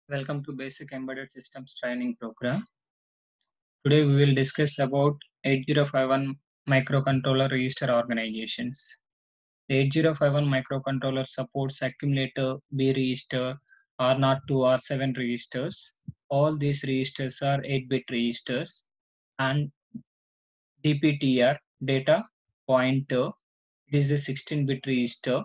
Welcome to Basic Embedded Systems Training Program. Today we will discuss about 8051 microcontroller register organizations. The 8051 microcontroller supports accumulator, B register, R0 to R7 registers. All these registers are 8-bit registers, and DPTR, data pointer, it is a 16-bit register,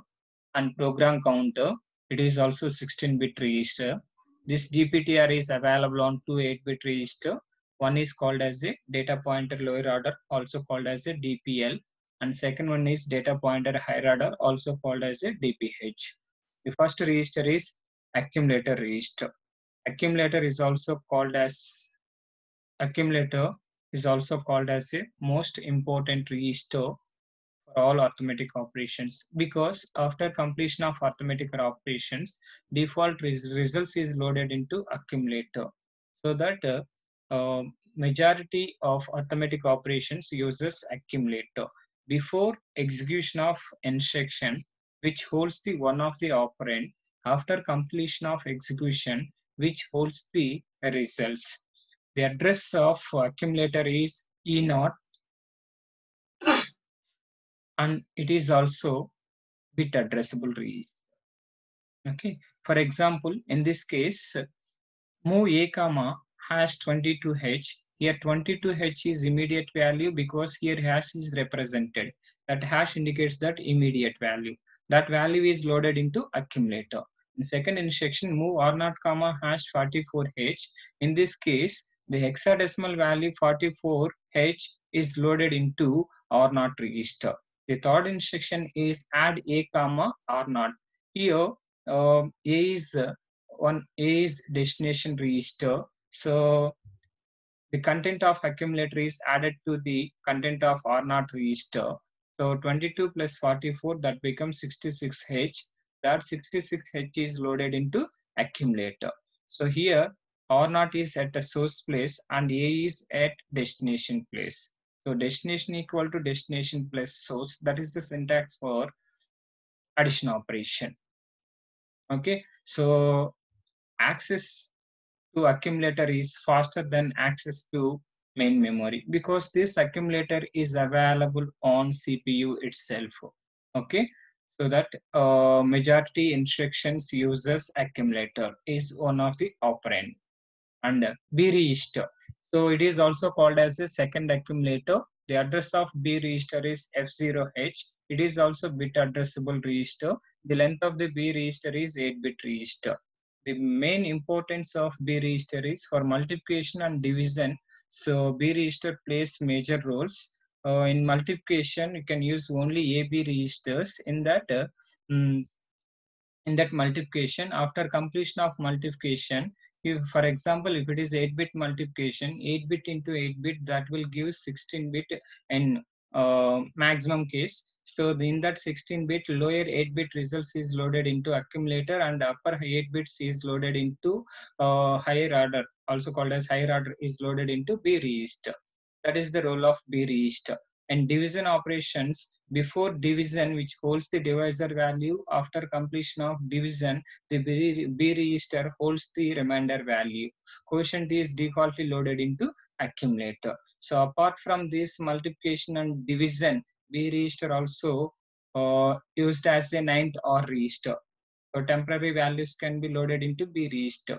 and program counter, it is also 16-bit register. This DPTR is available on two 8-bit register. One is called as a data pointer lower order, also called as a DPL, and second one is data pointer higher order, also called as a DPH. The first register is accumulator register. Accumulator is also called as accumulator is also called as a most important register for all arithmetic operations, because after completion of arithmetic operations, default results is loaded into accumulator, so that majority of arithmetic operations uses accumulator. Before execution of instruction which holds the one of the operand, after completion of execution which holds the results. The address of accumulator is E0, and it is also bit addressable register. Okay, for example, in this case, move a comma hash 22h. Here 22h is immediate value because here hash is represented. That hash indicates that immediate value. That value is loaded into accumulator. In second instruction, move r0 comma hash 44h. In this case, the hexadecimal value 44h is loaded into r0 register. The third instruction is add a comma r0. Here A is one A is destination register. So the content of accumulator is added to the content of R0 register. So 22 plus 44, that becomes 66H. That 66H is loaded into accumulator. So here R0 is at the source place and A is at destination place. So destination equal to destination plus source. That is the syntax for addition operation. Okay, so access to accumulator is faster than access to main memory because this accumulator is available on CPU itself. Okay, so that majority instructions uses accumulator is one of the operand. And B register, so it is also called as a second accumulator. The address of B register is F0H. It is also bit addressable register. The length of the B register is 8-bit register. The main importance of B register is for multiplication and division. So B register plays major roles. In multiplication, you can use only AB registers. Mm, in that multiplication, after completion of multiplication, if for example if it is 8-bit multiplication, 8-bit into 8-bit, that will give 16-bit in maximum case. So in that 16-bit, lower 8-bit results is loaded into accumulator and upper 8 bits is loaded into higher order, also called as higher order, is loaded into B register. That is the role of B register. And division operations, before division which holds the divisor value, after completion of division the B register holds the remainder value. Quotient is defaultly loaded into accumulator. So apart from this multiplication and division, B register also used as a ninth OR register. So temporary values can be loaded into B register.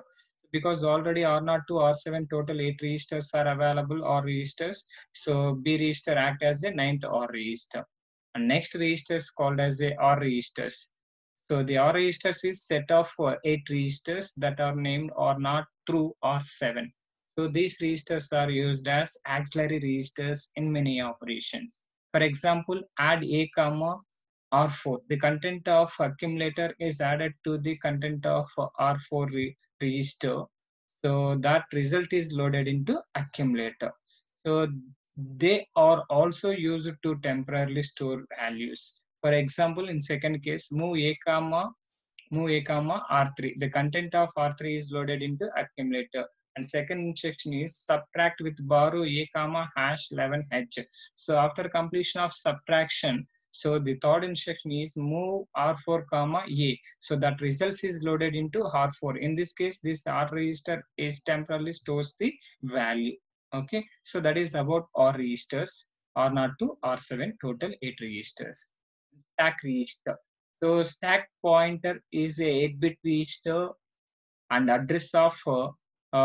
Because already R0 to R7 total 8 registers are available or registers. So B register act as a ninth OR register. And next register is called as a OR registers. So the OR registers is set of 8 registers that are named R0 through R7. So these registers are used as auxiliary registers in many operations. For example, add A comma R4. The content of accumulator is added to the content of R4 register. So that result is loaded into accumulator. So they are also used to temporarily store values. For example, in second case, move A comma R3. The content of R3 is loaded into accumulator. And second instruction is subtract with borrow A comma hash 11H. So after completion of subtraction, So the third instruction is move R4 comma A. So that results is loaded into R4. In this case, this R register is temporarily stores the value. Okay, so that is about R registers, R0 to R7, total 8 registers. Stack register. So stack pointer is a 8-bit register and address of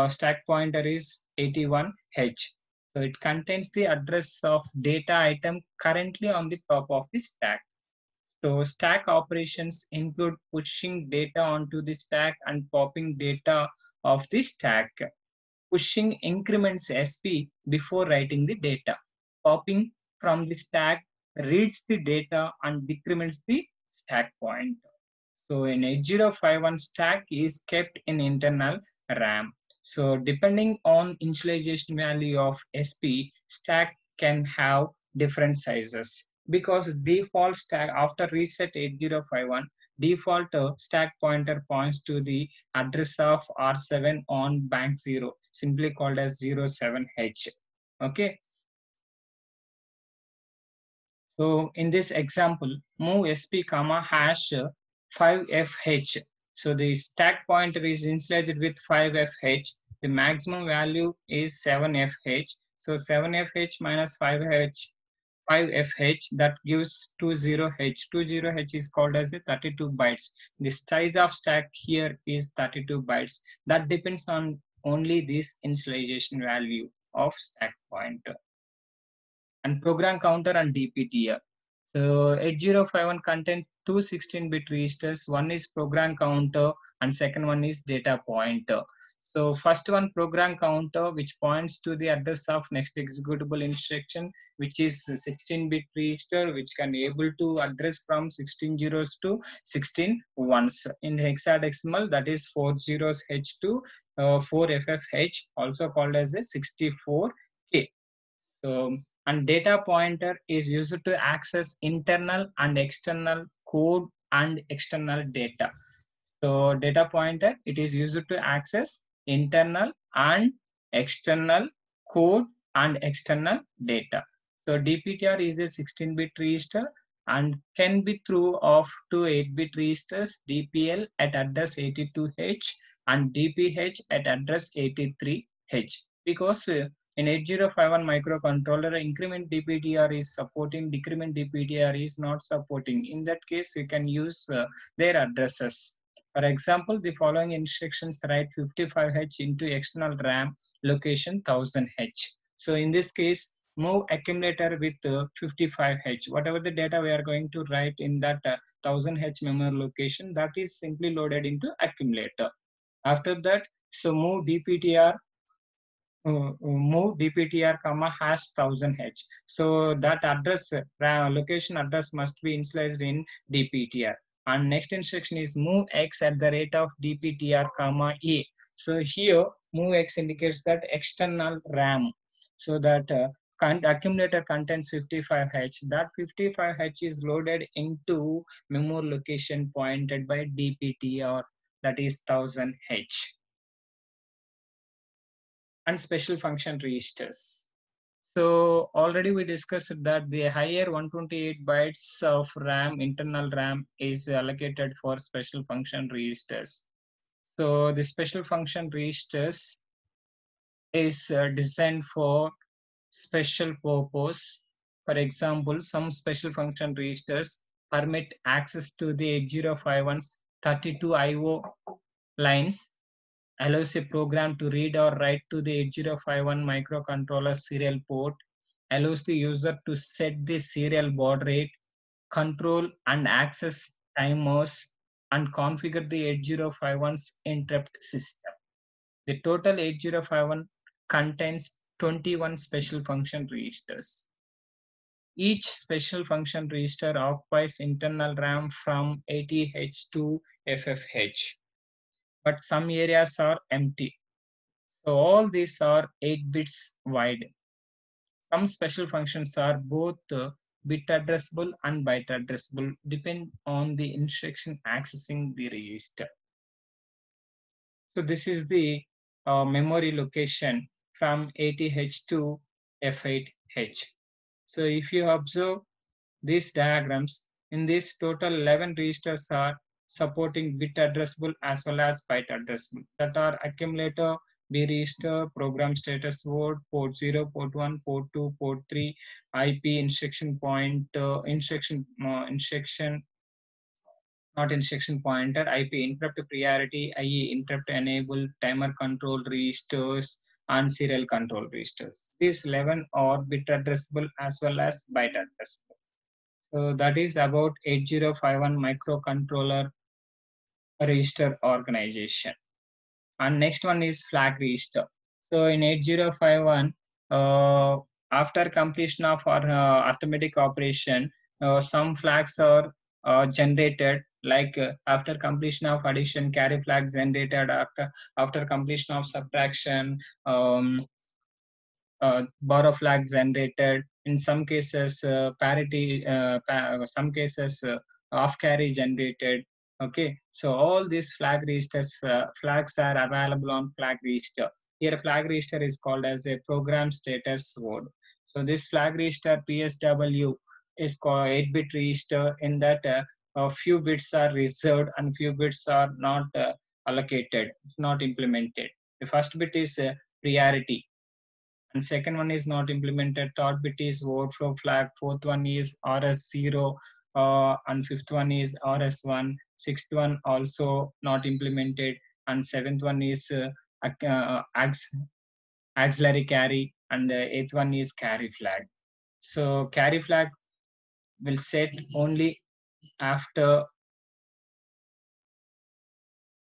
stack pointer is 81H. So it contains the address of data item currently on the top of the stack. So stack operations include pushing data onto the stack and popping data of the stack. Pushing increments SP before writing the data. Popping from the stack reads the data and decrements the stack point. So an 8051 stack is kept in internal RAM. So depending on initialization value of SP, stack can have different sizes because default stack after reset 8051, default stack pointer points to the address of R7 on bank 0, simply called as 07H. Okay. So in this example, move SP comma hash 5FH. So the stack pointer is initialized with 5FH. The maximum value is 7FH. So 7FH minus 5FH, that gives 20H. 20H is called as a 32 bytes. The size of stack here is 32 bytes. That depends on only this initialization value of stack pointer. And program counter and DPTR. So 8051 contains two 16-bit registers. One is program counter and second one is data pointer. So first one, program counter, which points to the address of next executable instruction, which is 16-bit register, which can able to address from 16 zeros to 16 ones. In hexadecimal, that is 4 zeros H to 4FFH, also called as a 64K. So, and data pointer is used to access internal and external code and external data. So data pointer, it is used to access internal and external code and external data. So DPTR is a 16-bit register and can be through of two 8-bit registers, DPL at address 82H and DPH at address 83H. Because in 8051 microcontroller, increment DPTR is supporting, decrement DPTR is not supporting. In that case, you can use their addresses. For example, the following instructions write 55H into external RAM location 1000H. So in this case, move accumulator with 55H. Whatever the data we are going to write in that 1000H memory location, that is simply loaded into accumulator. After that, so move DPTR move DPTR comma hash 1000H. So that address location address must be initialized in DPTR. And next instruction is move X at the rate of DPTR comma A. So here move X indicates that external RAM. So that accumulator contains 55H. That 55H is loaded into memory location pointed by DPTR, that is 1000H. And special function registers. So already we discussed that the higher 128 bytes of RAM, internal RAM, is allocated for special function registers. So the special function registers is designed for special purpose. For example, some special function registers permit access to the 8051's 32 IO lines, allows a program to read or write to the 8051 microcontroller serial port, allows the user to set the serial baud rate, control and access timers, and configure the 8051's interrupt system. The total 8051 contains 21 special function registers. Each special function register occupies internal RAM from 80H to FFH, but some areas are empty. So all these are 8 bits wide. Some special functions are both bit addressable and byte addressable, depend on the instruction accessing the register. So this is the memory location from 80H to F8H. So if you observe, these diagrams. In this total 11 registers are supporting bit addressable as well as byte addressable, that are accumulator, B register, program status word, port 0, port 1, port 2, port 3, IP, instruction point, instruction, not instruction pointer, IP, interrupt priority, IE, interrupt enable, timer control registers, and serial control registers. These 11 are bit addressable as well as byte addressable. So that is about 8051 microcontroller register organization. And next one is flag register. So in 8051, after completion of our arithmetic operation, some flags are generated, like after completion of addition, carry flag generated, after completion of subtraction, borrow flag generated. In some cases, parity, some cases, off carry generated. Okay, so all these flag registers, flags are available on flag register. Here, flag register is called as a program status word. So this flag register PSW is called 8-bit register, in that a few bits are reserved and few bits are not allocated, not implemented. The first bit is priority, and second one is not implemented. Third bit is overflow flag. Fourth one is RS0, and fifth one is RS1. Sixth one also not implemented, and seventh one is auxiliary carry, and the eighth one is carry flag. So carry flag will set only after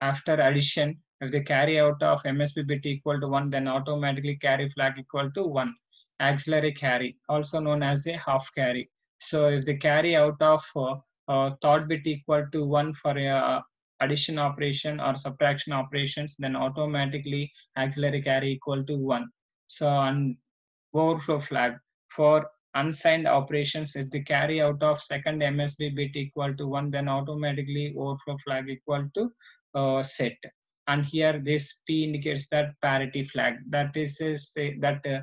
addition. If the carry out of MSB bit equal to 1, then automatically carry flag equal to 1. Auxiliary carry, also known as a half carry. So if the carry out of third bit equal to 1 for addition operation or subtraction operations, then automatically auxiliary carry equal to 1. So on overflow flag for unsigned operations, if the carry out of second MSB bit equal to 1, then automatically overflow flag equal to set. And here this P indicates that parity flag, that is that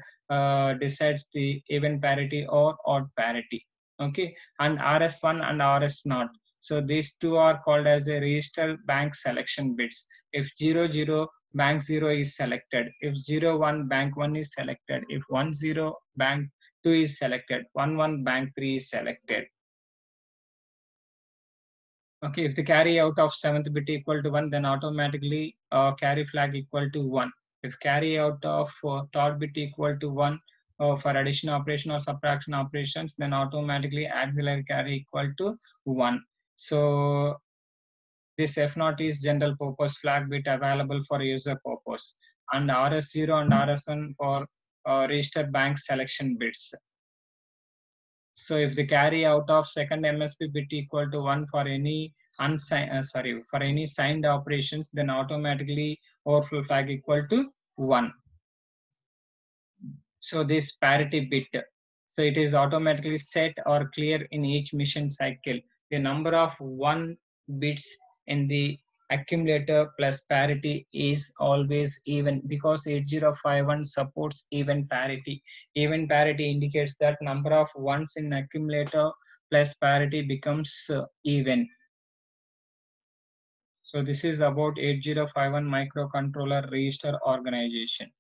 decides the even parity or odd parity. Okay, and RS1 and RS0. So these two are called as a register bank selection bits. If 00, bank 0 is selected. If 01, bank 1 is selected. If 10, bank 2 is selected. 11, bank 3 is selected. Okay, if the carry out of 7th bit equal to 1, then automatically carry flag equal to 1. If carry out of 3rd bit equal to 1 for addition operation or subtraction operations, then automatically auxiliary carry equal to 1. So this F0 is general purpose flag bit available for user purpose, and RS0 and RS1 for register bank selection bits. So if the carry out of second MSB bit equal to 1 for any for any signed operations, then automatically overflow flag equal to 1. So this parity bit, so it is automatically set or clear in each mission cycle. The number of 1 bits in the accumulator plus parity is always even, because 8051 supports even parity. Even parity indicates that number of ones in accumulator plus parity becomes even. So this is about 8051 microcontroller register organization.